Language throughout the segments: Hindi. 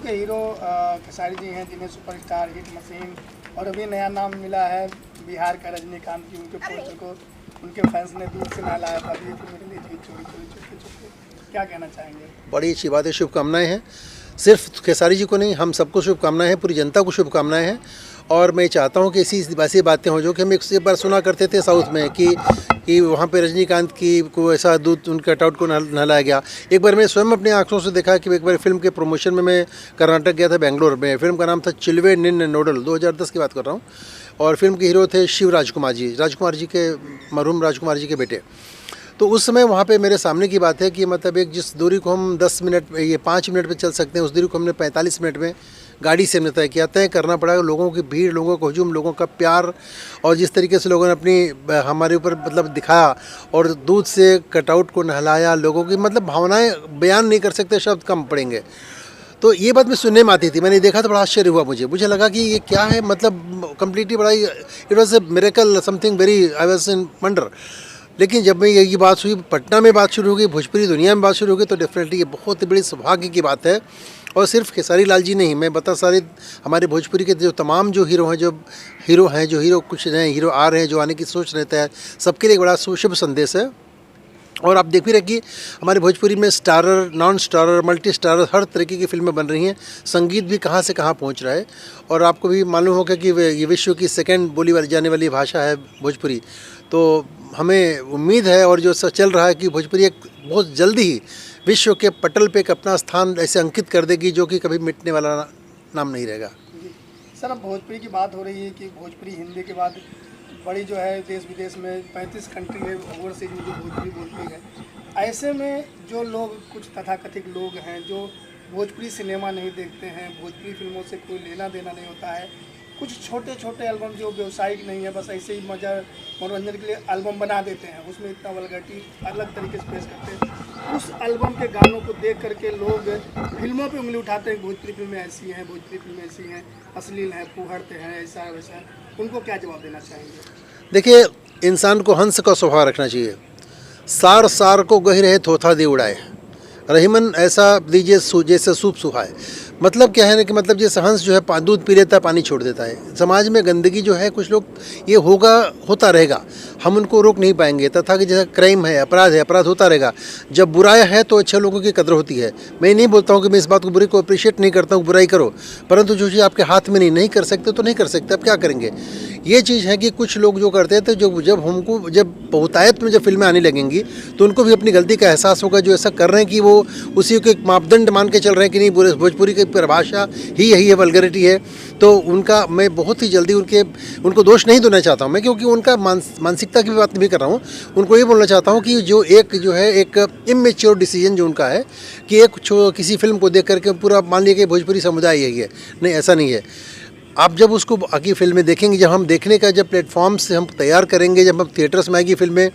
के हीरो खेसारी जी हैं, जिन्हें सुपरस्टार, हिट मशीन और अभी नया नाम मिला है बिहार का रजनीकांत की। उनके पोस्टर को उनके फैंस ने दूर से नहलाया था। अभी फिल्म रिलीज हुई चोरी चोरी चुपके चुपके, क्या कहना चाहेंगे? बड़ी अच्छी बात है, शुभकामनाएं हैं। सिर्फ खेसारी जी को नहीं, हम सबको शुभकामनाएं हैं, पूरी जनता को शुभकामनाएं हैं। और मैं चाहता हूं कि ऐसी बातें हों जो कि हम एक बार सुना करते थे साउथ में कि वहाँ पे रजनीकांत की को ऐसा दूध उनके कटआउट को नहलाया गया। एक बार मैं स्वयं अपनी आंखों से देखा कि एक बार फिल्म के प्रमोशन में मैं कर्नाटक गया था, बेंगलोर में। फिल्म का नाम था चिल्वे निन्न नोडल, 2010 की बात कर रहा हूँ। और फिल्म के हीरो थे शिव राजकुमार जी के मरहूम राजकुमार जी के बेटे। तो उस समय वहाँ पे मेरे सामने की बात है कि मतलब एक जिस दूरी को हम 10 मिनट ये 5 मिनट में चल सकते हैं, उस दूरी को हमने 45 मिनट में गाड़ी से हमने तय किया। तय करना पड़ा लोगों की भीड़, लोगों का हुजूम, लोगों का प्यार, और जिस तरीके से लोगों ने अपनी हमारे ऊपर मतलब दिखाया और दूध से कटआउट को नहलाया, लोगों की मतलब भावनाएं बयान नहीं कर सकते, शब्द कम पड़ेंगे। तो ये बात मैं सुनने में आती थी, मैंने देखा तो बड़ा आश्चर्य हुआ मुझे लगा कि ये क्या है, मतलब कम्प्लीटली बड़ा, it was a miracle, something very, I was in wonder. लेकिन जब मैं ये बात हुई, पटना में बात शुरू हो गई, भोजपुरी दुनिया में बात शुरू हो गई, तो डेफिनेटली ये बहुत ही बड़ी सौभाग्य की बात है। और सिर्फ खेसारी लाल जी नहीं, मैं बता सारे हमारे भोजपुरी के जो तमाम जो हीरो कुछ नए हीरो आ रहे हैं, जो आने की सोच रहता है, सबके लिए एक बड़ा शुभ संदेश है। और आप देख भी रहे कि हमारे भोजपुरी में starrer, non starrer, multi starrer, हर तरीके की फिल्में बन रही हैं। संगीत भी कहाँ से कहाँ पहुँच रहा है। और आपको भी मालूम होगा कि ये विश्व की सेकंड बोली जाने वाली भाषा है भोजपुरी। तो हमें उम्मीद है और जो चल रहा है कि भोजपुरी एक बहुत जल्दी ही विश्व के पटल पे एक अपना स्थान ऐसे अंकित कर देगी जो कि कभी मिटने वाला नाम नहीं रहेगा। सर, अब भोजपुरी की बात हो रही है कि भोजपुरी हिंदी के बाद बड़ी जो है देश विदेश में 35 कंट्री है ओवरसीज में जो भोजपुरी बोलती है। ऐसे में जो लोग, कुछ तथाकथित लोग हैं जो भोजपुरी सिनेमा नहीं देखते हैं, भोजपुरी फिल्मों से कोई लेना देना नहीं होता है, कुछ छोटे छोटे एल्बम जो व्यावसायिक नहीं है, बस ऐसे ही मनोरंजन के लिए एल्बम बना देते हैं, उसमें इतना वल्गैरिटी अलग तरीके से पेश करते हैं। उस एल्बम के गानों को देख करके लोग फिल्मों पे उंगली उठाते हैं, भोजपुरी फिल्में ऐसी हैं, भोजपुरी फिल्में ऐसी हैं, अश्लील हैं, फूहड़ते हैं, ऐसा है वैसा है। उनको क्या जवाब देना चाहेंगे? देखिए, इंसान को हंस का स्वभाव रखना चाहिए। सार सार को गही रहे थोथा दे उड़ाए, रहीमन ऐसा दीजिए जैसे सूप सुहाए। मतलब क्या है ना कि मतलब जैसे हंस जो है दूध पी लेता है, पानी छोड़ देता है। समाज में गंदगी जो है, कुछ लोग ये होता रहेगा, हम उनको रोक नहीं पाएंगे। तथा कि जैसा क्राइम है, अपराध होता रहेगा। जब बुराई है तो अच्छे लोगों की कदर होती है। मैं नहीं बोलता हूँ कि मैं इस बात को बुरी को अप्रिशिएट नहीं करता हूँ, बुराई करो, परंतु जो चीज़ आपके हाथ में नहीं कर सकते तो नहीं कर सकते, अब क्या करेंगे। ये चीज़ है कि कुछ लोग जो करते हैं, तो जब बहुतायत में जब फिल्में आने लगेंगी तो उनको भी अपनी गलती का एहसास होगा। जो ऐसा कर रहे हैं कि वो उसी को एक मापदंड मान के चल रहे हैं कि नहीं, भोजपुरी की परिभाषा ही यही है, वल्गैरिटी है, तो उनका मैं बहुत ही जल्दी उनको दोष नहीं देना चाहता हूँ मैं, क्योंकि उनका मानसिकता की भी बात नहीं कर रहा हूँ। उनको ये बोलना चाहता हूँ कि जो है एक इमेच्योर डिसीजन जो उनका है कि किसी फिल्म को देख करके पूरा मान लिया कि भोजपुरी समुदाय यही है। नहीं, ऐसा नहीं है। आप जब उसको आगे फिल्में देखेंगे, जब हम देखने का जब प्लेटफॉर्म्स से हम तैयार करेंगे, जब हम थिएटर्स में आएंगी फिल्में,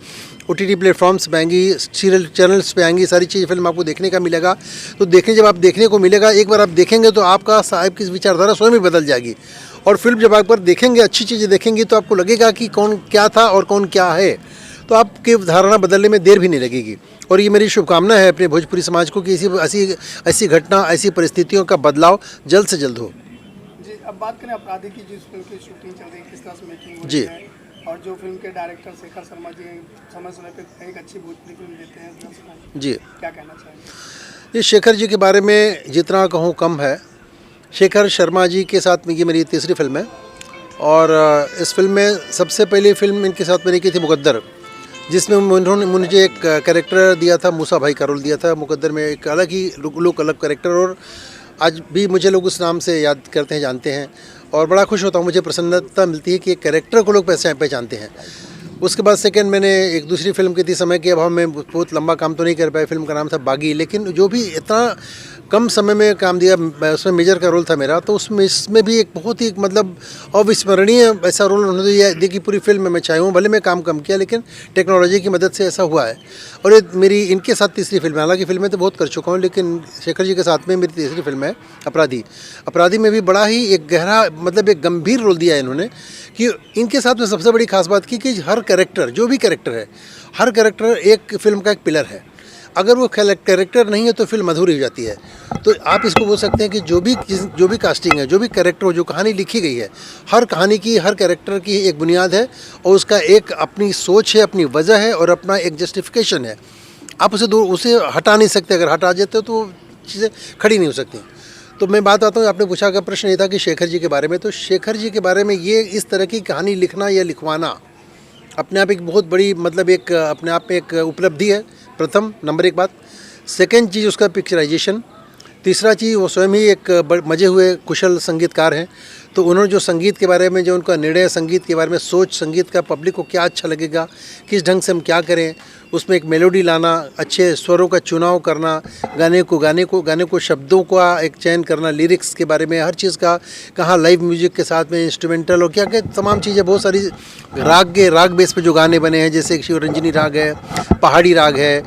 OTT प्लेटफॉर्म्स पे आएंगी, सीरियल चैनल्स पे आएंगी, सारी चीज़ फिल्म आपको देखने का मिलेगा। तो जब आप देखने को मिलेगा, एक बार आप देखेंगे तो आपकी विचारधारा स्वयं ही बदल जाएगी। और फिल्म जब आप देखेंगे, अच्छी चीज़ें देखेंगी, तो आपको लगेगा कि कौन क्या था और कौन क्या है, तो आपकी धारणा बदलने में देर भी नहीं लगेगी। और ये मेरी शुभकामना है अपने भोजपुरी समाज को कि ऐसी घटना, ऐसी परिस्थितियों का बदलाव जल्द से जल्द हो। अब बात करें अपराधी की, जिस फिल्म की शूटिंग चल रही है, किस तरह से मेकिंग हो जी रही है, और जो फिल्म के डायरेक्टर शेखर शर्मा जी समय पे एक अच्छी भोजपुरी फिल्म देते हैं जी, क्या कहना चाहेंगे? ये शेखर जी के बारे में जितना कहूँ कम है। शेखर शर्मा जी के साथ में ये मेरी तीसरी फिल्म है। और इस फिल्म में सबसे पहली फिल्म इनके साथ मैंने की थी मुकद्दर, जिसमें उन्होंने मुझे एक कैरेक्टर दिया था, मूसा भाई का रोल दिया था। मुकद्दर में एक अलग ही लुक, अलग कैरेक्टर, और आज भी मुझे लोग उस नाम से याद करते हैं, जानते हैं। और बड़ा खुश होता हूँ, मुझे प्रसन्नता मिलती है कि एक कैरेक्टर को लोग पहचानते हैं। उसके बाद सेकंड मैंने एक दूसरी फिल्म की थी, समय के अभाव में बहुत लंबा काम तो नहीं कर पाया। फिल्म का नाम था बागी, लेकिन जो भी इतना कम समय में काम दिया, उसमें मेजर का रोल था मेरा। तो इसमें भी एक बहुत ही मतलब अविस्मरणीय ऐसा रोल उन्होंने दिया कि पूरी फिल्म में मैं चाहे हूँ, भले मैं काम कम किया, लेकिन टेक्नोलॉजी की मदद से ऐसा हुआ है। और ये मेरी इनके साथ तीसरी फिल्म है। हालांकि फिल्में तो बहुत कर चुका हूँ, लेकिन शेखर जी के साथ में मेरी तीसरी फिल्म है अपराधी में भी बड़ा ही एक गहरा, मतलब एक गंभीर रोल दिया है इन्होंने। कि इनके साथ में सबसे बड़ी खास बात की कि हर कैरेक्टर, जो भी कैरेक्टर है, हर कैरेक्टर एक फिल्म का एक पिलर है। अगर वो कैरेक्टर नहीं है तो फिल्म अधूरी हो जाती है। तो आप इसको बोल सकते हैं कि जो भी कास्टिंग है, जो भी कैरेक्टर हो, जो कहानी लिखी गई है, हर कहानी की, हर कैरेक्टर की एक बुनियाद है और उसका एक अपनी सोच है, अपनी वजह है और अपना एक जस्टिफिकेशन है। आप उसे हटा नहीं सकते। अगर हटा देते हो तो चीज़ें खड़ी नहीं हो सकती। तो मैं बात आता हूँ, आपने पूछा का प्रश्न ये था कि शेखर जी के बारे में। तो शेखर जी के बारे में ये इस तरह की कहानी लिखना या लिखवाना अपने आप एक बहुत बड़ी मतलब एक अपने आप में एक उपलब्धि है। प्रथम नंबर एक बात। सेकंड चीज़ उसका पिक्चराइजेशन। तीसरा चीज़ वो स्वयं ही एक मजे हुए कुशल संगीतकार हैं। तो उन्होंने जो संगीत के बारे में जो उनका निर्णय, संगीत के बारे में सोच, संगीत का पब्लिक को क्या अच्छा लगेगा, किस ढंग से हम क्या करें, उसमें एक मेलोडी लाना, अच्छे स्वरों का चुनाव करना, गाने को शब्दों का एक चयन करना, लिरिक्स के बारे में हर चीज़ का, कहाँ लाइव म्यूजिक के साथ में इंस्ट्रूमेंटल और क्या क्या तमाम चीज़ें, बहुत सारी राग बेस पे जो गाने बने हैं, जैसे शिवरंजनी राग है, पहाड़ी राग है,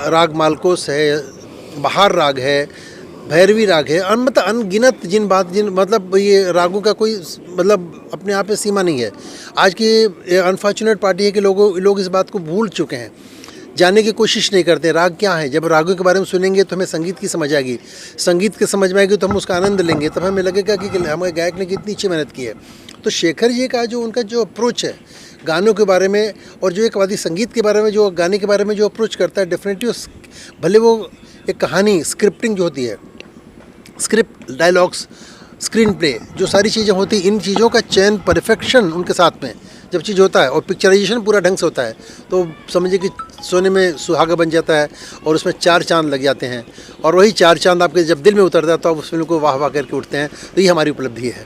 राग मालकोस है, बहार राग है, भैरवी राग है, मतलब अनगिनत जिन मतलब ये रागों का कोई मतलब अपने आप में सीमा नहीं है। आज की अनफॉर्चुनेट पार्टी है कि लोग इस बात को भूल चुके हैं, जानने की कोशिश नहीं करते राग क्या है। जब रागों के बारे में सुनेंगे तो हमें संगीत की समझ आएगी, संगीत की समझ में आएगी तो हम उसका आनंद लेंगे, तब हमें लगेगा कि हमारे गायक ने कितनी अच्छी मेहनत की है। तो शेखर जी का जो उनका जो अप्रोच है गानों के बारे में और जो एक वादी संगीत के बारे में, जो गाने के बारे में जो अप्रोच करता है, डेफिनेटली भले वो एक कहानी स्क्रिप्टिंग जो होती है, स्क्रिप्ट, डायलॉग्स, स्क्रीन प्ले, जो सारी चीज़ें होती हैं, इन चीज़ों का चयन परफेक्शन उनके साथ में जब चीज़ होता है और पिक्चराइजेशन पूरा ढंग से होता है तो समझिए कि सोने में सुहागा बन जाता है और उसमें 4 चांद लग जाते हैं। और वही 4 चांद आपके जब दिल में उतरता है तो आप उस फिल्म को वाह वाह करके उठते हैं। तो ये हमारी उपलब्धि है।